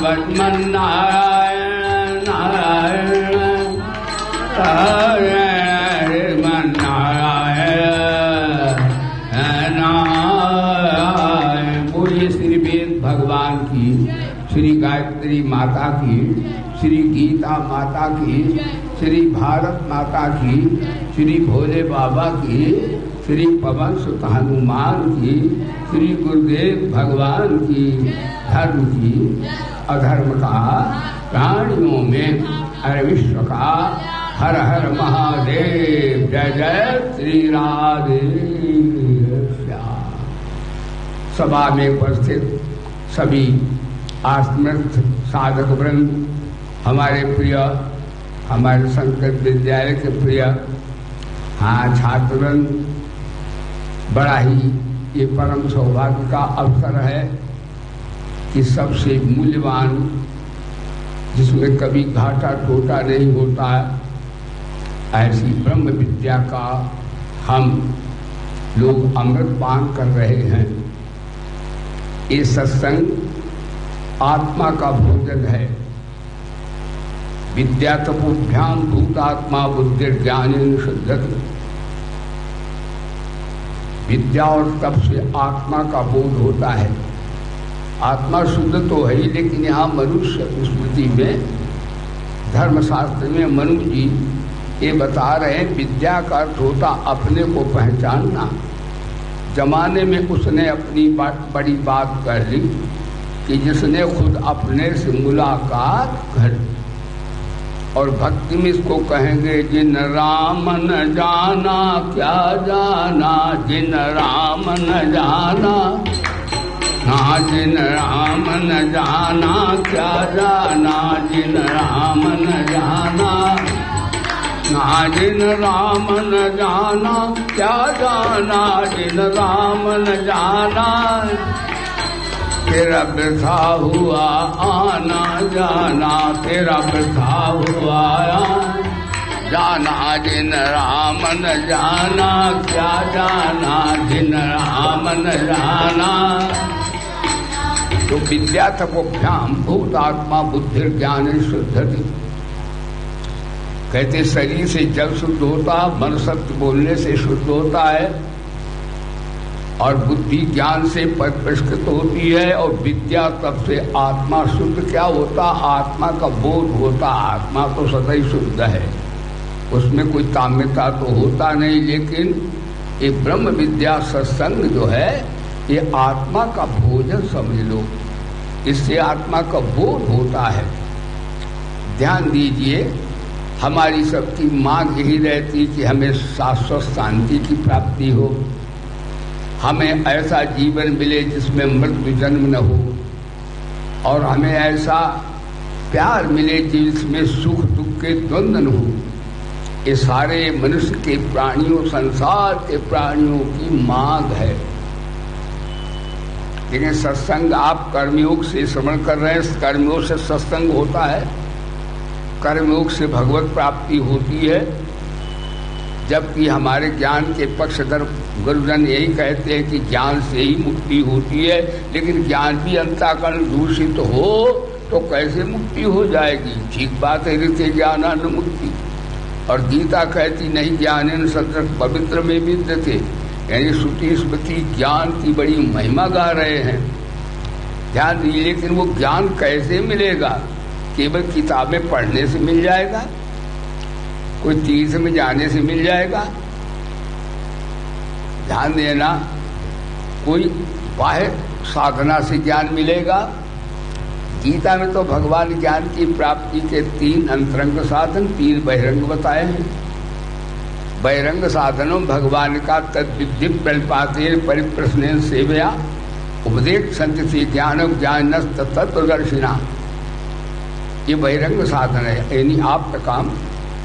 श्रीमन नारायण नारायण श्रीमन नारायण नारायण। बोलिए श्री वेद भगवान की, श्री गायत्री माता की, श्री गीता माता की, श्री भारत माता की, श्री भोले बाबा की, श्री पवन सुत हनुमान की, श्री गुरुदेव भगवान की, धर्म की अधर्म का प्राणियों में हर विश्व का हर हर महादेव। जय जय श्री राधे श्याम। सभा में उपस्थित सभी आत्मस्थ साधक वृंद, हमारे प्रिय, हमारे संस्कृत विद्यालय के प्रिय छात्रवृंद, बड़ा ही ये परम सौभाग्य का अवसर है कि सबसे मूल्यवान, जिसमें कभी घाटा टोटा नहीं होता, ऐसी ब्रह्म विद्या का हम लोग अमृत पान कर रहे हैं। ये सत्संग आत्मा का भोजन है। विद्या तपोभ्याम भूतात्मा बुद्धि ज्ञानेन शुद्धति। विद्या और तप से आत्मा का बोध होता है। आत्मा शुद्ध तो है ही, लेकिन यहाँ मनुष्य स्मृति में, धर्मशास्त्र में मनु जी ये बता रहे हैं विद्या का अर्थ होता अपने को पहचानना। जमाने में उसने अपनी बड़ी बात कर ली कि जिसने खुद अपने से मुलाकात कर, और भक्ति में इसको कहेंगे जिन राम न जाना क्या जाना, जिन राम न जाना ना, जिन राम न जाना क्या जाना, जिन राम न जाना ना, जिन राम न जाना क्या जाना, जिन राम न जाना तेरा वृथा हुआ आना जाना, तेरा वृथा हुआ जाना, जिन राम न जाना क्या जाना, जिन राम न जाना। तो विद्या तपोभ्याम भूतात्मा बुद्धि ज्ञान शुद्धति। कहते शरीर से जल शुद्ध होता, मन सत्य बोलने से शुद्ध होता है, और बुद्धि ज्ञान से परिष्कृत होती है, और विद्या तब से आत्मा शुद्ध क्या होता, आत्मा का बोध होता। आत्मा तो सदैव शुद्ध है, उसमें कोई ताम्यता तो होता नहीं, लेकिन ये ब्रह्म विद्या सत्संग जो है ये आत्मा का भोजन समझ लो, इससे आत्मा का बोध होता है। ध्यान दीजिए, हमारी सबकी मांग यही रहती कि हमें शाश्वत शांति की प्राप्ति हो, हमें ऐसा जीवन मिले जिसमें मृत्यु जन्म न हो, और हमें ऐसा प्यार मिले जिसमें सुख दुख के द्वंद्व न हो। ये सारे मनुष्य के प्राणियों, संसार के प्राणियों की मांग है। लेकिन सत्संग आप कर्मयोग से श्रवण कर रहे हैं, कर्मयोग से सत्संग होता है, कर्मयोग से भगवत प्राप्ति होती है। जबकि हमारे ज्ञान के पक्षधर गुरुजन यही कहते हैं कि ज्ञान से ही मुक्ति होती है, लेकिन ज्ञान भी अंतःकरण दूषित हो तो कैसे मुक्ति हो जाएगी। ठीक बात है, ऋते ज्ञानान मुक्ति। और गीता कहती नहीं ज्ञानेन सदृश पवित्र में विद्यते, यानी श्रुति स्मृति ज्ञान की बड़ी महिमा गा रहे हैं। ध्यान दीजिए, लेकिन वो ज्ञान कैसे मिलेगा? केवल किताबें पढ़ने से मिल जाएगा? कोई तीर्थ में जाने से मिल जाएगा? ध्यान देना, कोई बाह्य साधना से ज्ञान मिलेगा? गीता में तो भगवान ज्ञान की प्राप्ति के 3 अंतरंग साधन, 3 बहिरंग बताए हैं। बहिरंग साधनों भगवान का तद्विद्धि प्रणपाते परिप्रश्न सेवया उपदेश संति ज्ञान ज्ञान तत्वदर्शिना। ये बहिरंग साधन है, यानी आपका काम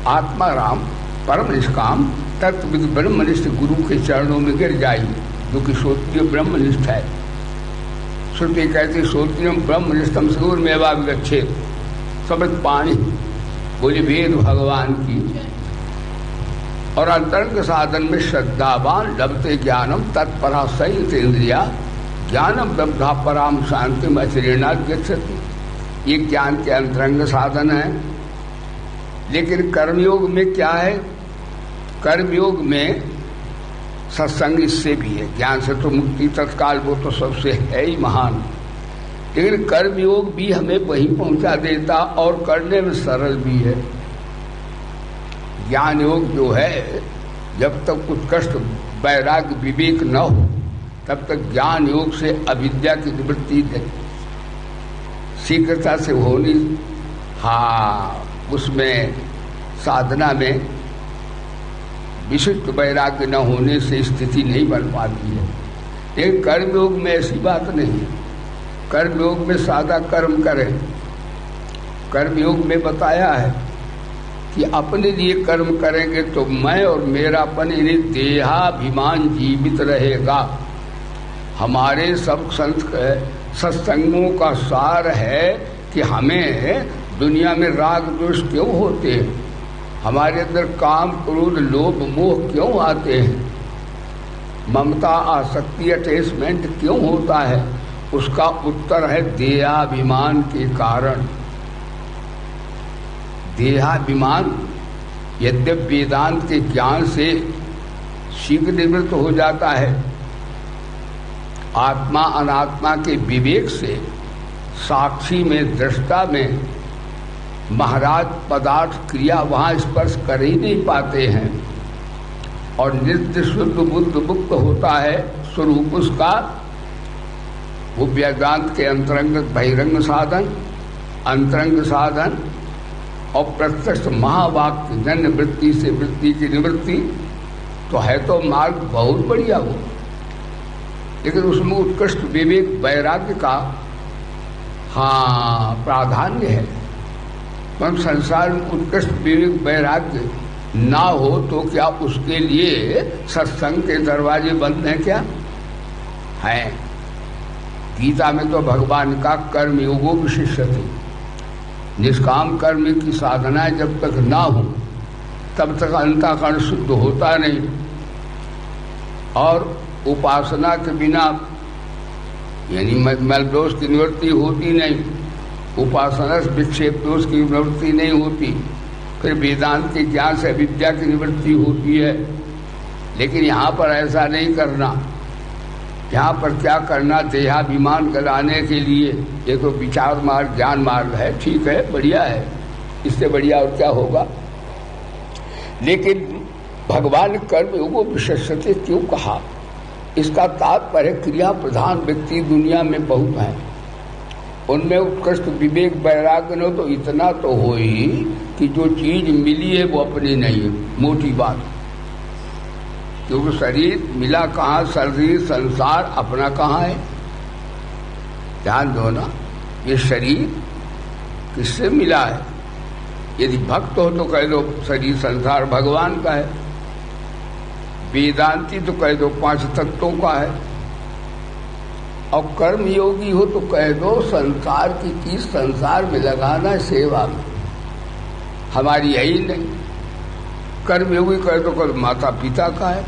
आत्मा राम परम निष्काम तत्विद ब्रह्मनिष्ठ गुरु के चरणों में गिर जाइए, जो कि श्रोत्रिय ब्रह्मनिष्ठ है। श्रुति कहती श्रोत्रियम ब्रह्मनिष्ठम सूर मेवा विगच्छेद, समृत पाणी बोली वेद भगवान की। और अंतरंग साधन में श्रद्धावान लभते ज्ञानम तत्परा संयत इंद्रिया ज्ञानम लब्धा पराम शांति अचिरेणा गच्छति। ये ज्ञान के अंतरंग साधन है। लेकिन कर्मयोग में क्या है? कर्मयोग में सत्संग इससे भी है। ज्ञान से तो मुक्ति तत्काल, वो तो सबसे है ही महान, लेकिन कर्मयोग भी हमें वहीं पहुंचा देता और करने में सरल भी है। ज्ञान योग जो है, जब तक उत्कृष्ट वैराग्य विवेक न हो तब तक ज्ञान योग से अविद्या की निवृत्ति शीघ्रता से होनी। हाँ, उसमें साधना में विशिष्ट वैराग्य न होने से स्थिति नहीं बन पाती है। लेकिन कर्मयोग में ऐसी बात नहीं है। कर्मयोग में सादा कर्म करें। कर्मयोग में बताया है कि अपने लिए कर्म करेंगे तो मैं और मेरापन यानी देहाभिमान जीवित रहेगा। हमारे सब सत्संगों का सार है कि हमें दुनिया में राग द्वेष क्यों होते हैं, हमारे अंदर काम क्रोध लोभ मोह क्यों आते हैं, ममता आसक्ति अटैचमेंट क्यों होता है, उसका उत्तर है देहाभिमान के कारण। देहाभिमान यद्यपि वेदांत के ज्ञान से शीघ्र निवृत्त हो जाता है, आत्मा अनात्मा के विवेक से साक्षी में दृष्टा में महाराज पदार्थ क्रिया वहां स्पर्श कर ही नहीं पाते हैं और नित्य शुद्ध बुद्ध मुक्त होता है स्वरूप उसका। वो वेदांत के अंतरंग बहिरंग साधन, अंतरंग साधन और प्रत्यक्ष महावाक्य जन्य वृत्ति से वृत्ति की निवृत्ति तो है तो मार्ग बहुत बढ़िया हो, लेकिन उसमें उत्कृष्ट विवेक वैराग्य का हाँ प्राधान्य है। तो संसार में उत्कृष्ट विवेक वैराग्य ना हो तो क्या उसके लिए सत्संग के दरवाजे बंद हैं? क्या है? गीता में तो भगवान का कर्म योगो विशिष्यते, निष्काम कर्म की साधना जब तक ना हो तब तक अंतःकरण शुद्ध होता नहीं, और उपासना के बिना यानी मल दोष की निवृत्ति होती नहीं, उपासना से विक्षेप दोष की निवृत्ति नहीं होती, फिर वेदांत के ज्ञान से विद्या की निवृत्ति होती है। लेकिन यहाँ पर ऐसा नहीं करना। यहाँ पर क्या करना? देहाभिमान गलाने के लिए ये तो विचार मार्ग ज्ञान मार्ग है, ठीक है, बढ़िया है, इससे बढ़िया और क्या होगा। लेकिन भगवान कर्म योगो विशेषते क्यों कहा? इसका तात्पर्य क्रिया प्रधान व्यक्ति दुनिया में बहुत हैं, उनमें उत्कृष्ट विवेक वैराग्य न तो इतना तो हो ही कि जो चीज मिली है वो अपनी नहीं है, मोटी बात। क्योंकि शरीर मिला कहाँ? शरीर संसार अपना कहाँ है? ध्यान दो ना, ये शरीर किससे मिला है? यदि भक्त हो तो कह दो शरीर संसार भगवान का है, वेदांती तो कह दो 5 तत्वों का है, और कर्म योगी हो तो कह दो संसार की चीज संसार में लगाना सेवा में, हमारी यही नहीं। कर्म योगी कह दो कल माता पिता का है,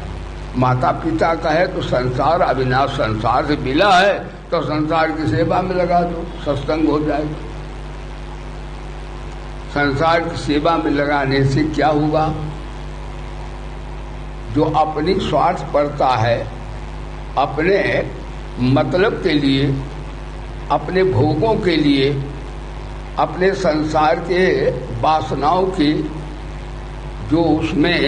माता पिता का है तो संसार अविनाश संसार से मिला है तो संसार की सेवा में लगा दो, सत्संग हो जाएगा। संसार की सेवा में लगाने से क्या होगा? जो अपनी स्वार्थ पड़ता है, अपने मतलब के लिए, अपने भोगों के लिए, अपने संसार के वासनाओं की जो उसमें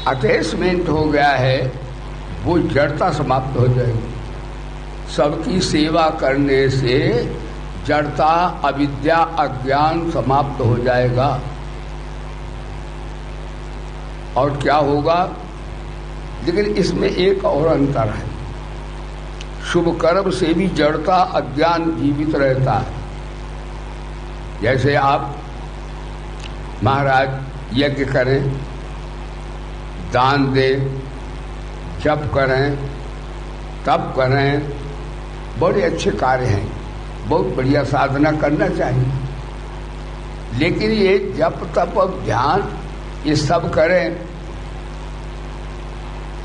अटैचमेंट हो गया है वो जड़ता समाप्त हो जाएगी। सबकी सेवा करने से जड़ता अविद्या अज्ञान समाप्त हो जाएगा। और क्या होगा? लेकिन इसमें एक और अंतर है, शुभ कर्म से भी जड़ता अज्ञान जीवित रहता है। जैसे आप महाराज यज्ञ करें, दान दें, जप करें, तप करें, बड़े अच्छे कार्य हैं, बहुत बढ़िया साधना करना चाहिए। लेकिन ये जप तप और ध्यान ये सब करें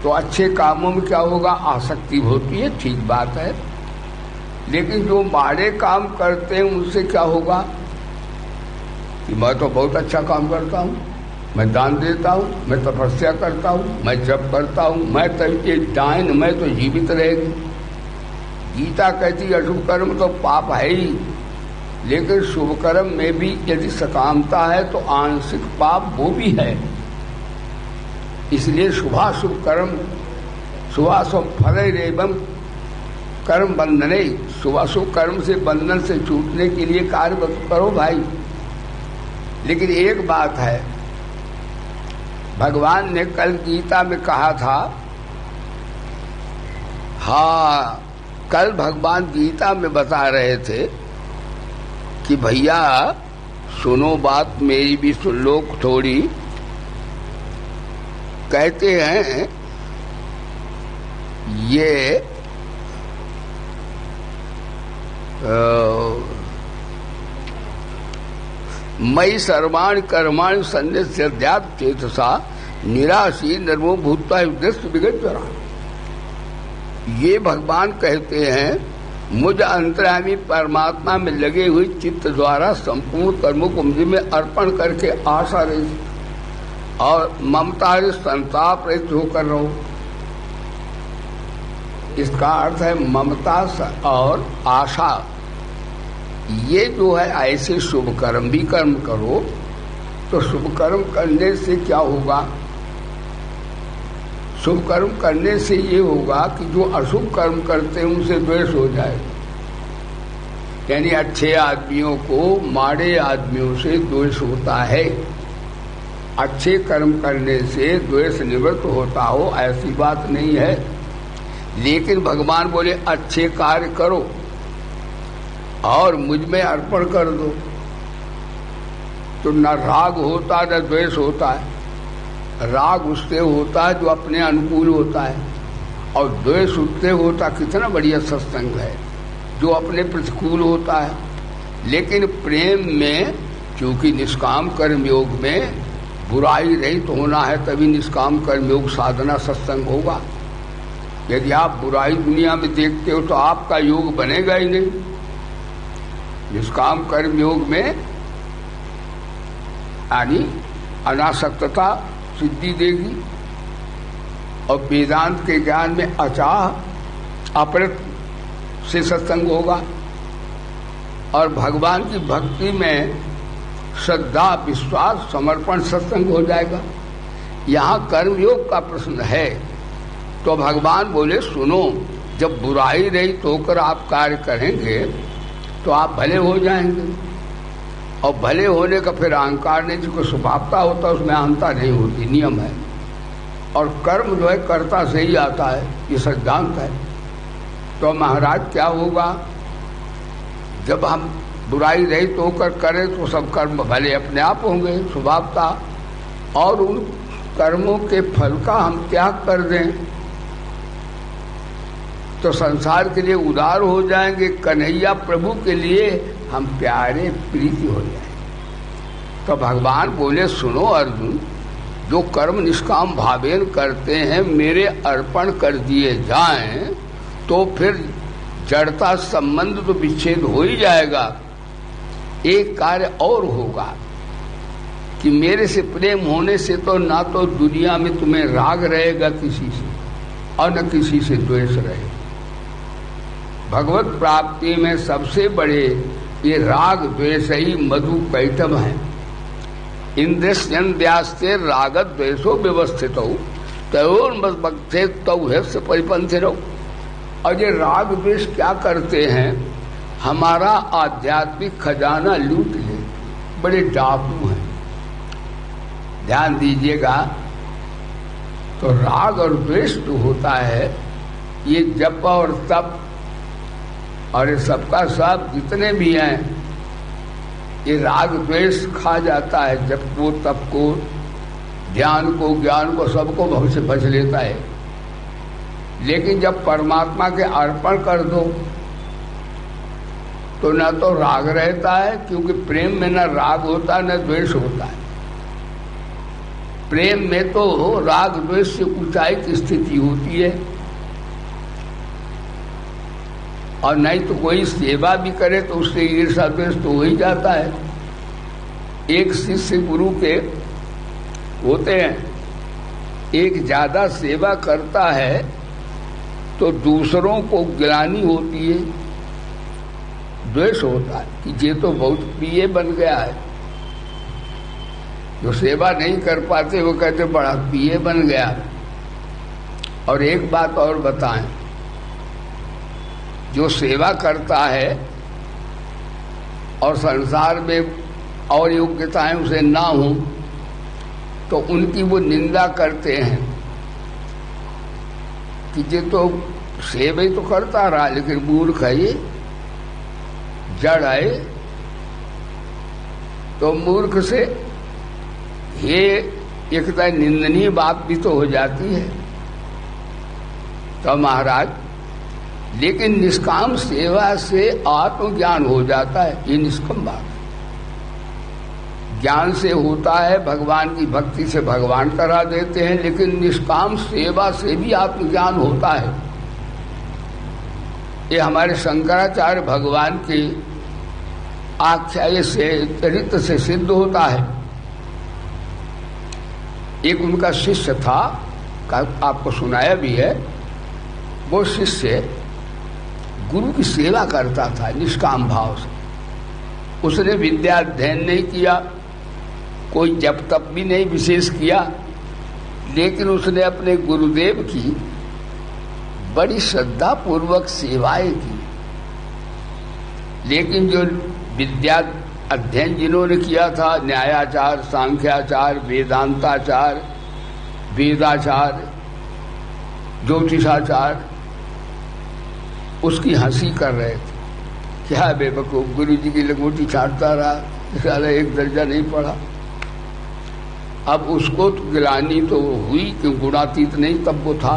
तो अच्छे कामों में क्या होगा? आसक्ति होती है, ठीक बात है, लेकिन जो माड़े काम करते हैं उनसे क्या होगा कि मैं तो बहुत अच्छा काम करता हूँ, मैं दान देता हूँ, मैं तपस्या करता हूँ, मैं जप करता हूँ, मैं तब ये डायन मैं तो जीवित रहेगी। गीता कहती अशुभ कर्म तो पाप है ही, लेकिन शुभ कर्म में भी यदि सकामता है तो आंशिक पाप वो भी है। इसलिए शुभाशुभ कर्म शुभाशुभ फल एवं कर्म बंधने, शुभाशुभ कर्म से बंधन से छूटने के लिए कार्य करो भाई। लेकिन एक बात है, भगवान ने कल गीता में कहा था, हाँ कल भगवान गीता में बता रहे थे कि भैया सुनो बात मेरी भी सुन लो थोड़ी। कहते हैं ये मयि सर्वाणि कर्माणि सन्न्यस्याध्यात्म चेतसा निराशी निर्मो भूत्वा दृष्टि विगतरा। ये भगवान कहते हैं मुझ अंतर्यामी परमात्मा में लगे हुए चित्त द्वारा संपूर्ण कर्मों को मुझ में अर्पण करके आशा रहित और ममता रहित संताप रहित होकर रहो। इसका अर्थ है ममता और आशा। ये जो है ऐसे शुभ कर्म भी कर्म करो तो शुभ कर्म करने से क्या होगा, शुभ कर्म करने से ये होगा कि जो अशुभ कर्म करते हैं उनसे द्वेष हो जाए। यानी अच्छे आदमियों को माड़े आदमियों से द्वेष होता है। अच्छे कर्म करने से द्वेष निवृत्त होता हो ऐसी बात नहीं है। लेकिन भगवान बोले अच्छे कार्य करो और मुझ में अर्पण कर दो तो न राग होता न द्वेष होता है। राग उससे होता है जो अपने अनुकूल होता है और द्वेष उससे होता, कितना बढ़िया सत्संग है, जो अपने प्रतिकूल होता है। लेकिन प्रेम में क्योंकि निष्काम कर्म योग में बुराई रहित होना है तभी निष्काम कर्म योग साधना सत्संग होगा। यदि आप बुराई दुनिया में देखते हो तो आपका योग बनेगा ही नहीं। निष्काम कर्म योग में यानी अनासक्तता सिद्धि देगी और वेदांत के ज्ञान में अचाह अपरत से सत्संग होगा और भगवान की भक्ति में श्रद्धा विश्वास समर्पण सत्संग हो जाएगा। यहाँ कर्मयोग का प्रश्न है तो भगवान बोले सुनो, जब बुराई रहित होकर आप कार्य करेंगे तो आप भले हो जाएंगे और भले होने का फिर अहंकार नहीं, जिसको स्वभावता होता है उसमें अहंता नहीं होती, नियम है। और कर्म जो है कर्ता से ही आता है, ये सिद्धांत है। तो महाराज क्या होगा, जब हम बुराई रहित होकर करें तो सब कर्म भले अपने आप होंगे स्वभावता, और उन कर्मों के फल का हम त्याग कर दें तो संसार के लिए उदार हो जाएंगे, कन्हैया प्रभु के लिए हम प्यारे प्रीति हो जाएंगे। तो भगवान बोले सुनो अर्जुन, जो कर्म निष्काम भावेन करते हैं मेरे अर्पण कर दिए जाएं तो फिर जड़ता संबंध तो विच्छेद हो ही जाएगा। एक कार्य और होगा कि मेरे से प्रेम होने से तो ना तो दुनिया में तुम्हें राग रहेगा किसी से और न किसी से द्वेष रहेगा। भगवत प्राप्ति में सबसे बड़े ये राग द्वेष ही मधु कैटम है। इंद्रियस्ते रागत द्वेषो व्यवस्थित हो तयोर्मस्ते तौ परिपंथित हो। और ये राग द्वेष क्या करते हैं, हमारा आध्यात्मिक खजाना लूट ले, बड़े डाकू हैं। ध्यान दीजिएगा, तो राग और द्वेष जो होता है ये जप और तप और ये सबका सब जितने भी हैं ये राग द्वेष खा जाता है। जब वो तप को ध्यान को ज्ञान को सबको भव से बच लेता है। लेकिन जब परमात्मा के अर्पण कर दो तो न तो राग रहता है, क्योंकि प्रेम में न राग होता न द्वेष होता है। प्रेम में तो राग द्वेष से ऊंचाई की स्थिति होती है और नहीं तो कोई सेवा भी करे तो उससे ईर्ष्या द्वेष तो हो ही जाता है। एक शिष्य गुरु के होते हैं, एक ज्यादा सेवा करता है तो दूसरों को ग्लानि होती है, द्वेष होता है कि ये तो बहुत प्रिय बन गया है। जो सेवा नहीं कर पाते वो कहते बड़ा प्रिय बन गया। और एक बात और बताएं, जो सेवा करता है और संसार में और योग्यताएं उसे ना हो तो उनकी वो निंदा करते हैं कि ये तो सेवा ही तो करता रहा लेकिन मूर्ख है, ये जड़ है। तो मूर्ख से ये एक निंदनीय बात भी तो हो जाती है। तो महाराज, लेकिन निष्काम सेवा से आत्मज्ञान हो जाता है, ये निष्काम बात है। ज्ञान से होता है, भगवान की भक्ति से भगवान करा देते हैं, लेकिन निष्काम सेवा से भी आत्मज्ञान होता है। ये हमारे शंकराचार्य भगवान की आख्याय से चरित्र से सिद्ध होता है। एक उनका शिष्य था, आपको सुनाया भी है। वो शिष्य गुरु की सेवा करता था निष्काम भाव से। उसने विद्या अध्ययन नहीं किया, कोई जप तप भी नहीं विशेष किया, लेकिन उसने अपने गुरुदेव की बड़ी श्रद्धा पूर्वक सेवाएं की। लेकिन जो विद्या अध्ययन जिन्होंने किया था, न्यायाचार, सांख्याचार, वेदांताचार, वेदाचार, ज्योतिषाचार, उसकी हंसी कर रहे थे। क्या बेवकूफ, गुरु जी की लंगोटी छाटता रहा, साला एक दर्जा नहीं पढ़ा। अब उसको तो गिलानी तो हुई कि गुणातीत नहीं, तब वो था।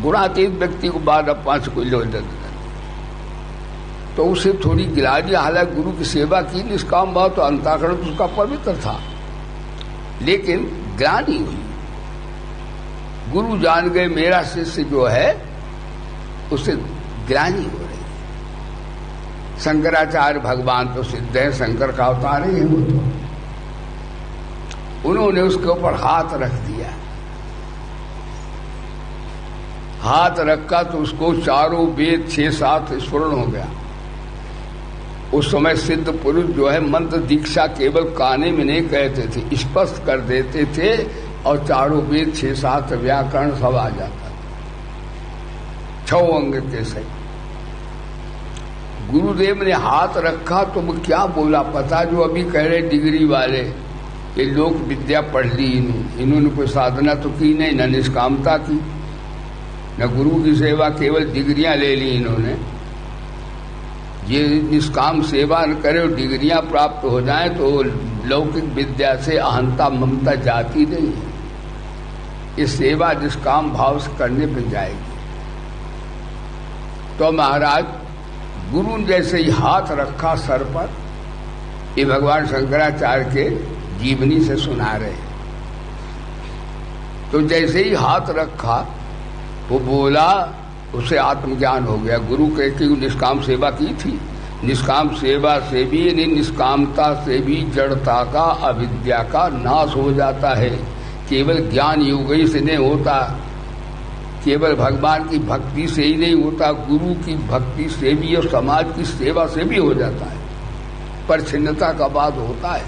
गुणातीत व्यक्ति को बाद अब 5 कोई लो देता, तो उसे थोड़ी गिला दिया। हालांकि गुरु की सेवा की निष्काम भाव, तो अंतःकरण उसका पवित्र था, लेकिन ग्लानि हुई। गुरु जान गए मेरा शिष्य जो है उसे ग्लानि हो रही। शंकराचार्य भगवान तो सिद्ध है, शंकर का अवतार ही है वो तो। उन्होंने उसके ऊपर हाथ रख दिया। हाथ रखा तो उसको चारों वेद 6-7 स्फुरण हो गया। उस समय सिद्ध पुरुष जो है मंत्र दीक्षा केवल काने में नहीं कहते थे, स्पष्ट कर देते थे, और चारों वेद 6-7 व्याकरण सब आ जाता था 6 अंग के सही। गुरुदेव ने हाथ रखा तो वो क्या बोला पता, जो अभी कह रहे डिग्री वाले, ये लोक विद्या पढ़ ली इन्होंने कोई साधना तो की नहीं, न निष्कामता की, न गुरु की सेवा, केवल डिग्रियां ले ली इन्होंने। ये निष्काम सेवा न करे और डिग्रियां प्राप्त हो जाएं तो लौकिक विद्या से अहंता ममता जाती नहीं है। ये सेवा निष्काम भाव से करने पर जाएगी। तो महाराज, गुरु ने जैसे ही हाथ रखा सर पर, ये भगवान शंकराचार्य के जीवनी से सुना रहे। तो जैसे ही हाथ रखा वो बोला, उसे आत्मज्ञान हो गया। गुरु कह के निष्काम सेवा की थी, निष्काम सेवा से भी, निष्कामता से भी जड़ता का, अविद्या का नाश हो जाता है। केवल ज्ञान योग से नहीं होता, केवल भगवान की भक्ति से ही नहीं होता, गुरु की भक्ति से भी और समाज की सेवा से भी हो जाता है। परिच्छिन्नता का बाद होता है।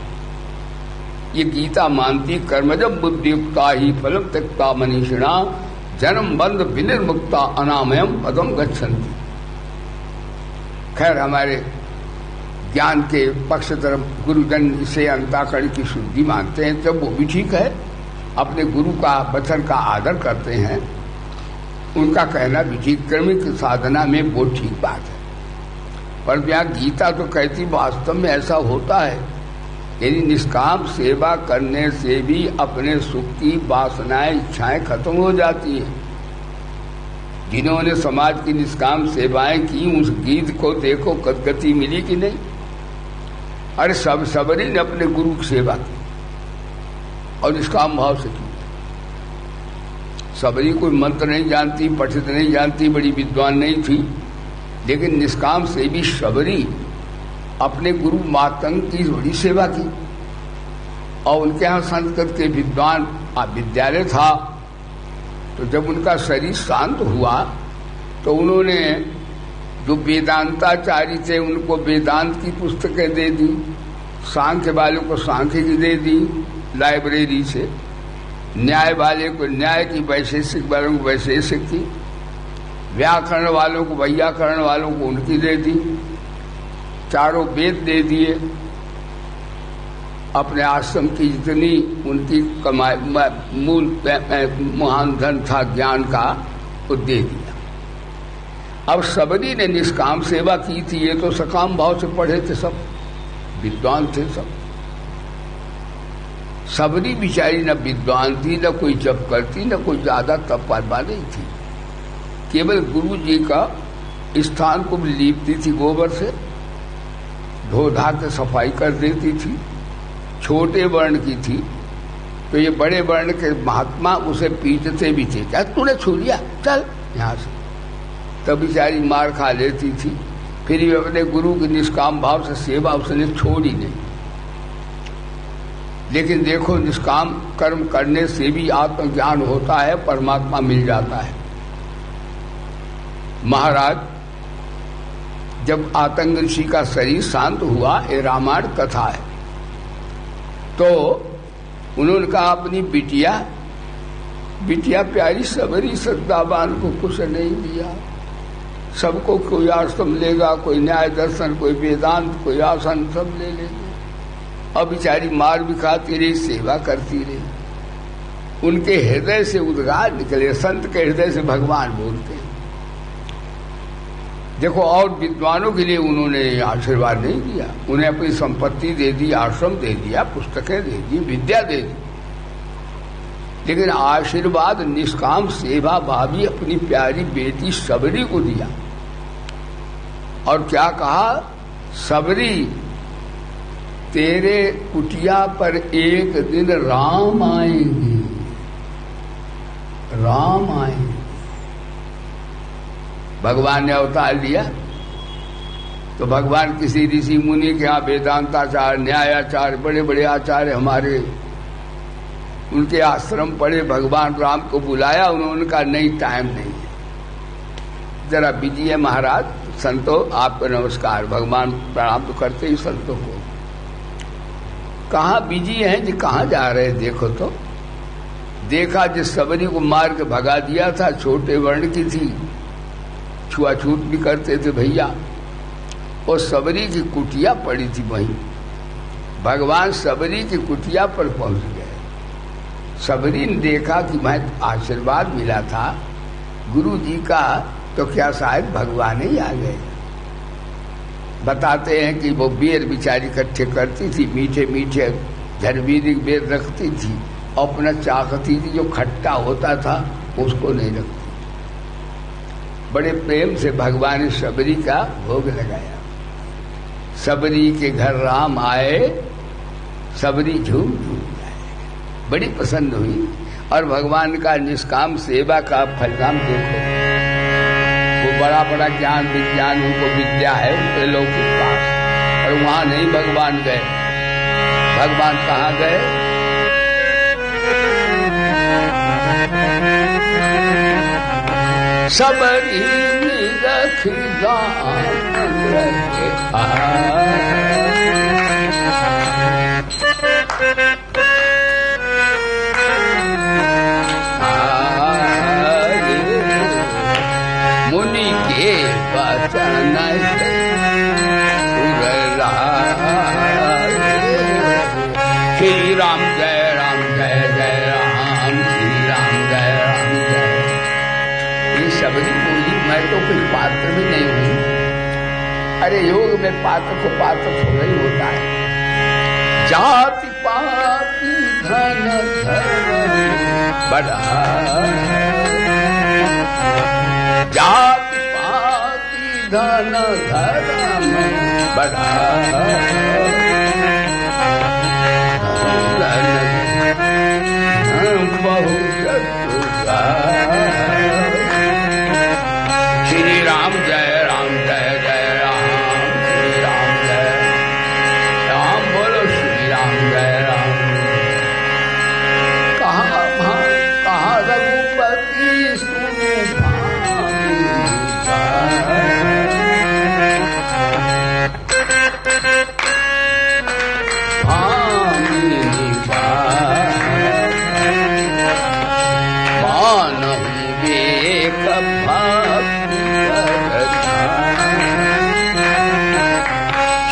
ये गीता मानती, कर्मजम बुद्धियुक्ता ही फलम त्यक्ता मनीषिणा जन्म बंध विनिर्मुक्ता अनामयम पदम गच्छन्ति। खैर, हमारे ज्ञान के पक्ष तरफ गुरुजन इसे अंतःकरण की शुद्धि मानते हैं, जब वो भी ठीक है, अपने गुरु का वचन का आदर करते हैं, उनका कहना भी ठीक, क्रमिक साधना में वो ठीक बात है। पर यहाँ गीता तो कहती वास्तव में ऐसा होता है, यदि निष्काम सेवा करने से भी अपने सुख की वासनाएं, इच्छाएं खत्म हो जाती हैं। जिन्होंने समाज की निष्काम सेवाएं की, उस गीत को देखो गति मिली कि नहीं। अरे सबरी ने अपने गुरु की सेवा की और निष्काम भाव से की। सबरी कोई मंत्र नहीं जानती, पठित नहीं जानती, बड़ी विद्वान नहीं थी, लेकिन निष्काम सेवी शबरी अपने गुरु मातंग की बड़ी सेवा की, और उनके यहाँ संस्कृत के विद्वान विद्यालय था। तो जब उनका शरीर शांत हुआ तो उन्होंने जो वेदांताचार्य थे उनको वेदांत की पुस्तकें दे दी, सांख्य वालों को सांख्य की दे दी लाइब्रेरी से, न्याय वाले को न्याय की, वैशेषिक वालों को वैशेषिक की, व्याकरण वालों को वैयाकरण वालों को उनकी दे दी, चारों वेद दे दिए। अपने आश्रम की जितनी उनकी कमाई मूल महान धन था ज्ञान का वो दे दिया। अब सबरी ने निष्काम सेवा की थी, ये तो सकाम भाव से पढ़े थे, सब विद्वान थे सब। सबरी बिचारी न विद्वान थी, न कोई जप करती, न कोई ज्यादा तप परवा नहीं थी, केवल गुरु जी का स्थान को लीपती थी गोबर से, धो धा के सफाई कर देती थी। छोटे वर्ण की थी तो ये बड़े वर्ण के महात्मा उसे पीटते भी थे, क्या तूने छू लिया, चल यहाँ से, तब बेचारी मार खा लेती थी। फिर भी अपने गुरु की निष्काम भाव से सेवा उसने छोड़ी नहीं। लेकिन देखो, निष्काम कर्म करने से भी आत्मज्ञान होता है, परमात्मा मिल जाता है। महाराज, जब आतंक ऋषि का शरीर शांत हुआ, ये रामायण कथा है, तो उन्होंने कहा अपनी बिटिया प्यारी सबरी सद्दाबान को कुछ नहीं दिया। सबको कोई आश्रम लेगा, कोई न्याय दर्शन, कोई वेदांत, कोई आसन, सब ले लेंगे। अब बेचारी मार भी खाती रही, सेवा करती रही। उनके हृदय से उद्गार निकले, संत के हृदय से भगवान बोलते हैं। देखो, और विद्वानों के लिए उन्होंने आशीर्वाद नहीं दिया, उन्हें अपनी संपत्ति दे दी, आश्रम दे दिया, पुस्तकें दे दी, विद्या दे दी, लेकिन आशीर्वाद निष्काम सेवा भावी अपनी प्यारी बेटी सबरी को दिया। और क्या कहा, सबरी तेरे कुटिया पर एक दिन राम आएंगे, राम आएंगे। भगवान ने अवतार लिया तो भगवान किसी ऋषि मुनि के यहाँ वेदांताचार्य, न्यायाचार्य, बड़े बड़े आचार्य हमारे, उनके आश्रम पड़े, भगवान राम को बुलाया। उन्होंने कहा नहीं, टाइम नहीं है, जरा बिजी है महाराज। संतो आपको नमस्कार, भगवान प्रणाम तो करते ही संतों को। कहाँ बिजी हैं जी, कहाँ जा रहे हैं, देखो तो। देखा जिस सबरी को मार के भगा दिया था, छोटे वर्ण की थी, छुआछूत भी करते थे भैया, और सबरी की कुटिया पड़ी थी वहीं। भगवान सबरी की कुटिया पर पहुंच गए। सबरी ने देखा कि मैं आशीर्वाद मिला था गुरु जी का, तो क्या शायद भगवान ही आ गए। बताते हैं कि वो बेर बिचारी इकट्ठे करती थी, मीठे मीठे झरबीरी बेर रखती थी, अपना चाहती थी जो खट्टा होता था उसको नहीं रखती। बड़े प्रेम से भगवान ने सबरी का भोग लगाया। सबरी के घर राम आए, सबरी झूम झूम जाए, बड़ी पसंद हुई। और भगवान का निष्काम सेवा का फलदान देखो, वो बड़ा बड़ा ज्ञान विज्ञान उनको विद्या है, उनके लोग के पास, और वहां नहीं भगवान गए। भगवान कहाँ गए, सबरी रख मुनि के वचन श्री राम जय राम, जय जय राम, श्री राम जय राम जय। ये सबरी बोली, मैं तो कोई पात्र भी नहीं हूं। अरे योग में पात्र को पात्र थोड़ा ही होता है। जाति पाति धन धर्म बड़ा, जाति पाति धन धर्म बड़ा, श्री राम जय राम जय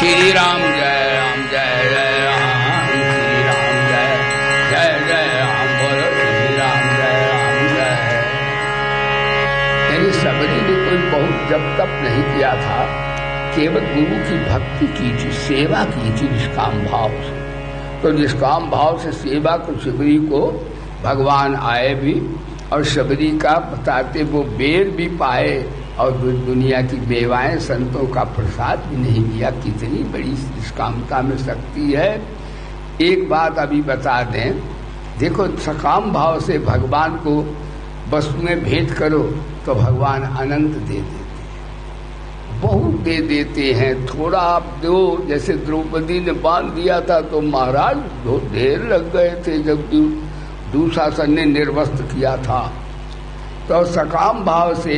श्री राम जय राम जय जय राम, श्री राम जय जय जय राम, बोलो श्री राम जय राम जय। यानी सबरी ने कोई बहुत जब तप नहीं किया था, केवल गुरु की भक्ति की थी, सेवा की थी निष्काम भाव से। तो निष्काम भाव से सेवा को शबरी को भगवान आए भी, और शबरी का बताते वो बेर भी पाए, और दुनिया की बेवाएं संतों का प्रसाद भी नहीं लिया। कितनी बड़ी निष्कामता में शक्ति है। एक बात अभी बता दें, देखो सकाम भाव से भगवान को वस्तुएं भेंट करो तो भगवान अनंत दे देते हैं, बहुत दे देते हैं। थोड़ा आप दो, जैसे द्रौपदी ने बांध दिया था तो महाराज बहुत देर लग गए थे जब दुशासन ने निर्वस्त्र किया था। तो सकाम भाव से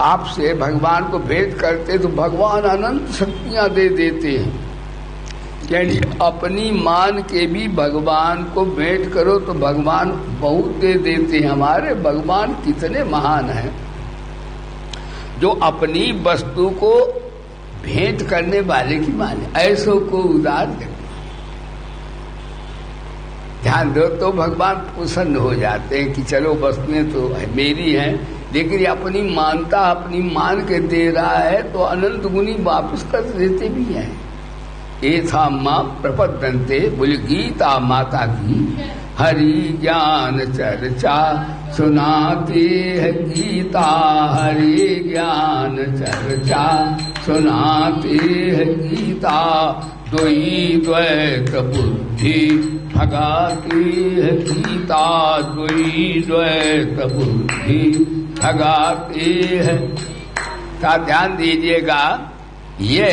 आपसे भगवान को भेंट करते तो भगवान अनंत शक्तियां दे देते हैं। यानी अपनी मान के भी भगवान को भेंट करो तो भगवान बहुत दे देते हैं। हमारे भगवान कितने महान हैं, जो अपनी वस्तु को भेंट करने वाले की माने, ऐसों को उदार दे। ध्यान दो तो भगवान प्रसन्न हो जाते हैं कि चलो वस्तुएं तो मेरी हैं, लेकिन ये अपनी मानता अपनी मान के दे रहा है तो अनंत गुनी वापस कर देते भी हैं। ये था माँ प्रपद्यन्ते, बोले गीता माता की हरि ज्ञान चर्चा सुनाते है गीता, हरि ज्ञान चर्चा सुनाते है गीता, द्वैत द्वैत बुद्धि भगाती है गीता, द्वैत बुद्धि भगाती है। का ध्यान दीजिएगा, ये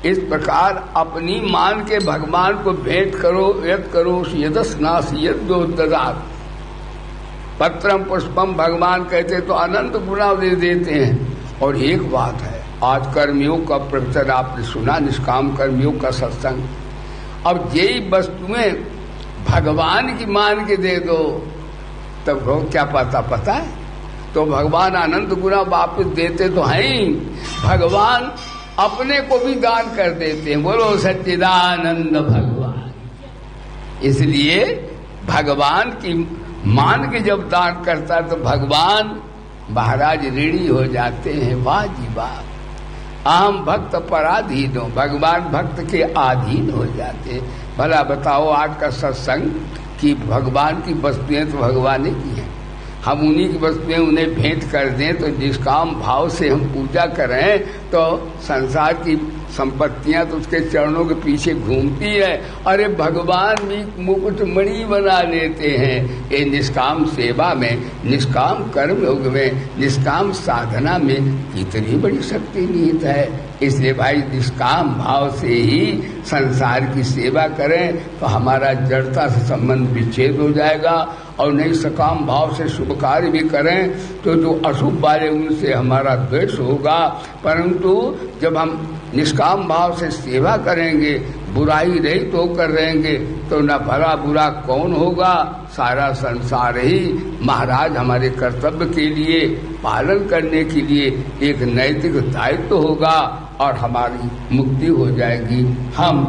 इस प्रकार अपनी मान के भगवान को भेंट करो, यत् करो यदस्नासि ददात। पत्रम पुष्पम भगवान कहते तो अनंत गुना दे देते हैं। और एक बात है, आज कर्मयोग का प्रवचन आपने सुना, निष्काम कर्मयोग का सत्संग। अब यही वस्तुएं भगवान की मान के दे दो तब क्या पता है, तो भगवान अनंत गुना वापस देते तो हैं ही। भगवान अपने को भी दान कर देते हैं, बोलो सच्चिदानंद भगवान। इसलिए भगवान की मान के जब दान करता तो भगवान महाराज ऋणी हो जाते हैं। वाह जी वाह, आम भक्त पराधीन हो, भगवान भक्त के अधीन हो जाते हैं। भला बताओ आज का सत्संग कि भगवान की वस्तुएं तो भगवान ने की हैं, हम उन्हीं की वस्तुएं उन्हें भेंट कर दें तो निष्काम भाव से हम पूजा करें तो संसार की संपत्तियां तो उसके चरणों के पीछे घूमती है। अरे भगवान भी मुकुटमणि बना लेते हैं। ये निष्काम सेवा में, निष्काम कर्म योग में, निष्काम साधना में कितनी बड़ी शक्ति निहित है। इसलिए भाई निष्काम भाव से ही संसार की सेवा करें तो हमारा जड़ता से संबंध विच्छेद हो जाएगा, और नहीं सकाम भाव से शुभ कार्य भी करें तो जो अशुभ वाले उनसे हमारा द्वेष होगा। परंतु जब हम निष्काम भाव से सेवा करेंगे, बुराई रहित होकर रहेंगे तो न भला बुरा कौन होगा, सारा संसार ही महाराज हमारे कर्तव्य के लिए पालन करने के लिए एक नैतिक दायित्व होगा और हमारी मुक्ति हो जाएगी। हम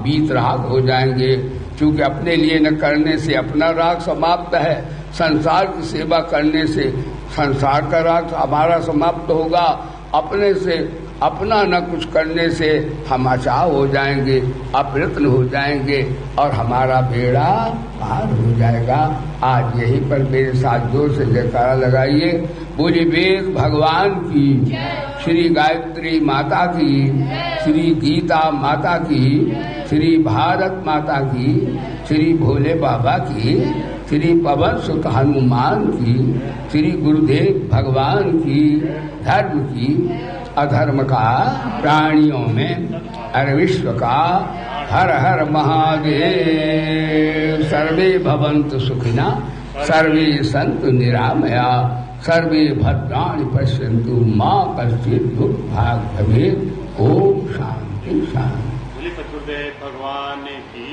वीतराग हो जाएंगे, क्योंकि अपने लिए न करने से अपना राग समाप्त है, संसार की सेवा करने से संसार का राग हमारा समाप्त होगा, अपने से अपना न कुछ करने से हम अचाव हो जाएंगे, अप्रयत्न हो जाएंगे और हमारा बेड़ा पार हो जाएगा। आज यहीं पर मेरे साथ जोर से जयकारा लगाइए। बोलिए वेद भगवान की, श्री गायत्री माता की, श्री गीता माता की, श्री भारत माता की, श्री भोले बाबा की, श्री पवन सुत हनुमान की, श्री गुरुदेव भगवान की, धर्म की, अधर्म का, प्राणियों में, हर विश्व का, हर हर महादेव। सर्वे भवन्तु सुखिना, सर्वे सन्तु निरामया, सर्वे भद्राणि पश्यन्तु मा कश्चित् दुर्भाग् भवेत्। ओम शांति शांति। भगवान की